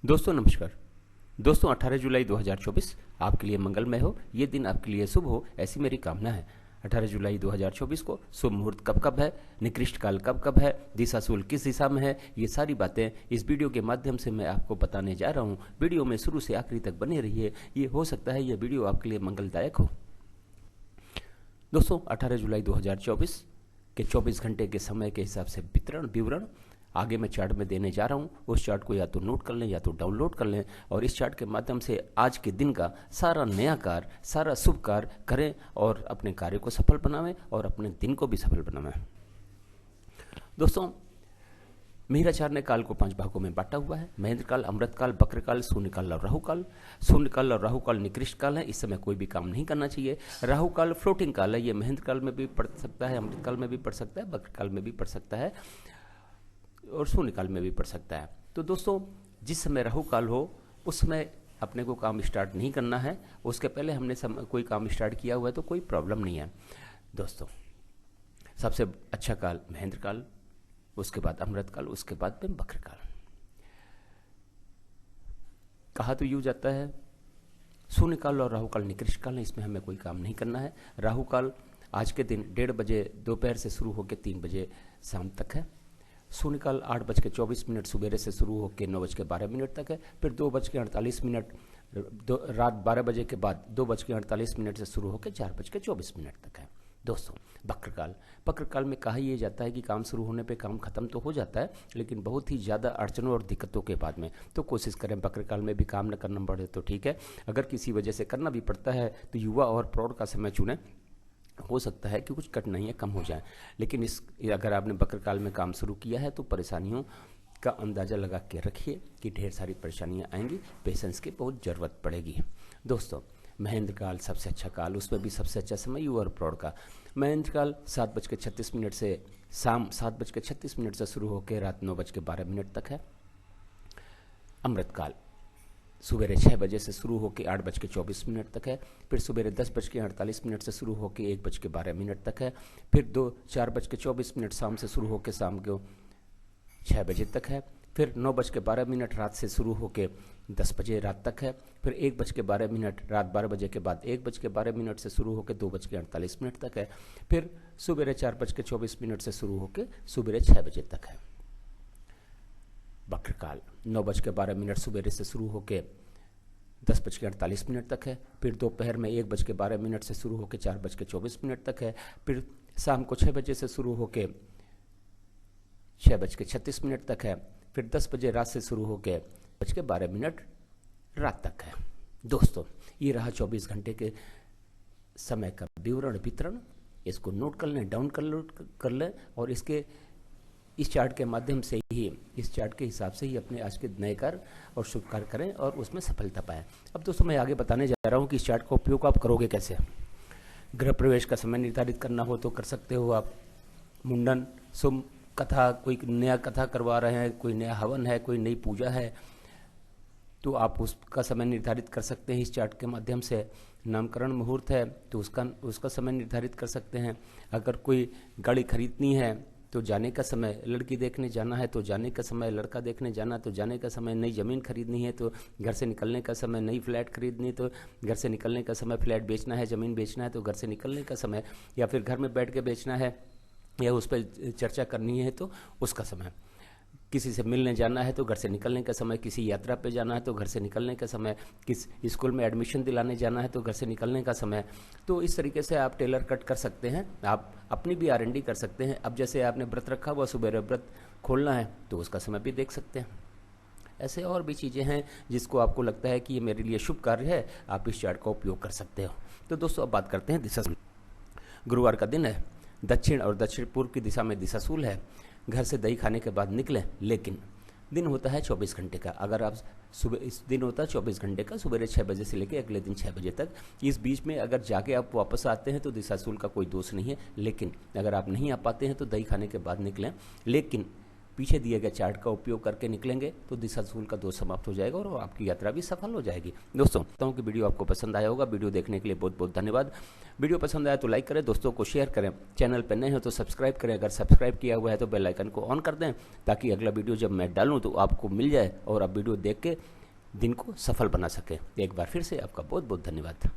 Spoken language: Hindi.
दोस्तों नमस्कार। दोस्तों 18 जुलाई 2024 आपके लिए मंगलमय हो, ये दिन आपके लिए शुभ हो, ऐसी मेरी कामना है। 18 जुलाई 2024 को शुभ मुहूर्त कब कब है, निकृष्ट काल कब कब है, दिशाशूल किस दिशा में है, ये सारी बातें इस वीडियो के माध्यम से मैं आपको बताने जा रहा हूँ। वीडियो में शुरू से आखिरी तक बने रहिए, ये हो सकता है ये वीडियो आपके लिए मंगलदायक हो। दोस्तों 18 जुलाई 2024 के 24 घंटे के समय के हिसाब से विवरण आगे मैं चार्ट में देने जा रहा हूँ। उस चार्ट को या तो नोट कर लें या तो डाउनलोड कर लें और इस चार्ट के माध्यम से आज के दिन का सारा नया कार्य, सारा शुभ कार्य करें और अपने कार्य को सफल बनावें और अपने दिन को भी सफल बनावें। दोस्तों मिहिराचार्य ने काल को 5 भागों में बांटा हुआ है। महेंद्र काल, अमृत काल, बक्र काल, शून्य काल और राहु काल। शून्य काल और राहु काल निकृष्ट काल है, इस समय कोई भी काम नहीं करना चाहिए। राहु काल फ्लोटिंग काल है, ये महेंद्र काल में भी पड़ सकता है, अमृत काल में भी पड़ सकता है, बक्र काल में भी पड़ सकता है और शून्य काल में भी पड़ सकता है। तो दोस्तों जिस समय राहु काल हो उस समय अपने को काम स्टार्ट नहीं करना है। उसके पहले हमने कोई काम स्टार्ट किया हुआ है तो कोई प्रॉब्लम नहीं है। दोस्तों सबसे अच्छा काल महेंद्र काल, उसके बाद अमृत काल, उसके बाद में बक्र काल। कहा तो यूं जाता है शून्य काल और राहु काल निकृष्ट काल है, इसमें हमें कोई काम नहीं करना है। राहु काल आज के दिन 1:30 बजे दोपहर से शुरू होकर 3 बजे शाम तक है। शून्य काल 8:24 सुबेरे से शुरू होकर 9:12 तक है। फिर 2:48 रात 12 बजे के बाद 2:48 से शुरू होकर 4:24 तक है। दोस्तों बक्र काल में कहा यह जाता है कि काम शुरू होने पे काम खत्म तो हो जाता है, लेकिन बहुत ही ज़्यादा अड़चनों और दिक्कतों के बाद में। तो कोशिश करें बक्र काल में भी काम न करना पड़े तो ठीक है, अगर किसी वजह से करना भी पड़ता है तो युवा और प्रौढ़ का समय चुनें। हो सकता है कि कुछ कठिनाइयाँ कम हो जाएं, लेकिन अगर आपने बक्र काल में काम शुरू किया है तो परेशानियों का अंदाज़ा लगा के रखिए कि ढेर सारी परेशानियाँ आएंगी, पेशेंस की बहुत ज़रूरत पड़ेगी। दोस्तों महेंद्र काल सबसे अच्छा काल, उसमें भी सबसे अच्छा समय युवा और प्रौढ़ का। महेंद्र काल 7:36 से शाम 7:36 से शुरू होकर रात 9:12 तक है। अमृत काल सुबेरे 6 बजे से शुरू होकर 8:24 तक है। फिर सुबेरे 10:48 से शुरू होकर 1:12 तक है। फिर 4:24 शाम से शुरू होकर शाम को 6 बजे तक है। फिर 9:12 रात से शुरू होकर 10 बजे रात तक है। फिर 1:12 रात 12 बजे के बाद 1:12 से शुरू होकर 2:48 तक है। फिर सुबेरे 4:24 से शुरू होकर सुबेरे 6 बजे तक है। बक्र काल 9:12 सुबेरे से शुरू होकर 10:48 तक है। फिर दोपहर में 1:12 से शुरू होकर 4:24 तक है। फिर शाम को 6 बजे से शुरू होकर 6:36 तक है। फिर 10 बजे रात से शुरू होकर 12 रात तक है। दोस्तों ये रहा 24 घंटे के समय का वितरण। इसको नोट कर लें, डाउन कर लें और इस चार्ट के माध्यम से ही, इस चार्ट के हिसाब से ही अपने आज के नए कार्य और शुभ कार्य करें और उसमें सफलता पाएं। अब दोस्तों मैं आगे बताने जा रहा हूं कि इस चार्ट का उपयोग आप करोगे कैसे। गृह प्रवेश का समय निर्धारित करना हो तो कर सकते हो आप। मुंडन, शुभ कथा, कोई नया कथा करवा रहे हैं, कोई नया हवन है, कोई नई पूजा है तो आप उसका समय निर्धारित कर सकते हैं इस चार्ट के माध्यम से। नामकरण मुहूर्त है तो उसका समय निर्धारित कर सकते हैं। अगर कोई गाड़ी खरीदनी है तो जाने का समय, लड़की देखने जाना है तो जाने का समय, लड़का देखने जाना तो जाने का समय, नई ज़मीन खरीदनी है तो घर से निकलने का समय, नई फ्लैट खरीदनी है तो घर से निकलने का समय, फ्लैट बेचना है, ज़मीन बेचना है तो घर से निकलने का समय, या फिर घर में बैठ के बेचना है या उस पर चर्चा करनी है तो उसका समय, किसी से मिलने जाना है तो घर से निकलने का समय, किसी यात्रा पे जाना है तो घर से निकलने का समय, किस स्कूल में एडमिशन दिलाने जाना है तो घर से निकलने का समय। तो इस तरीके से आप टेलर कट कर सकते हैं, आप अपनी भी R&D कर सकते हैं। अब जैसे आपने व्रत रखा हुआ, सुबह व्रत खोलना है तो उसका समय भी देख सकते हैं। ऐसे और भी चीज़ें हैं जिसको आपको लगता है कि ये मेरे लिए शुभ कार्य है, आप इस चार्ट का उपयोग कर सकते हो। तो दोस्तों अब बात करते हैं दिशा। गुरुवार का दिन है, दक्षिण और दक्षिण पूर्व की दिशा में दिशाशूल है। घर से दही खाने के बाद निकलें, लेकिन दिन होता है 24 घंटे का। अगर आप सुबह, इस दिन होता है 24 घंटे का, सुबह 6 बजे से लेकर अगले दिन 6 बजे तक। इस बीच में अगर जाके आप वापस आते हैं तो दिशाशूल का कोई दोष नहीं है, लेकिन अगर आप नहीं आ पाते हैं तो दही खाने के बाद निकलें। लेकिन पीछे दिए गए चार्ट का उपयोग करके निकलेंगे तो दिशा सूल का दोष समाप्त हो जाएगा और आपकी यात्रा भी सफल हो जाएगी। दोस्तों बताऊँ कि वीडियो आपको पसंद आया होगा। वीडियो देखने के लिए बहुत बहुत धन्यवाद। वीडियो पसंद आया तो लाइक करें, दोस्तों को शेयर करें, चैनल पर नए हो तो सब्सक्राइब करें, अगर सब्सक्राइब किया हुआ है तो बेल आइकन को ऑन कर दें ताकि अगला वीडियो जब मैं डालूँ तो आपको मिल जाए और आप वीडियो देख के दिन को सफल बना सकें। एक बार फिर से आपका बहुत बहुत धन्यवाद।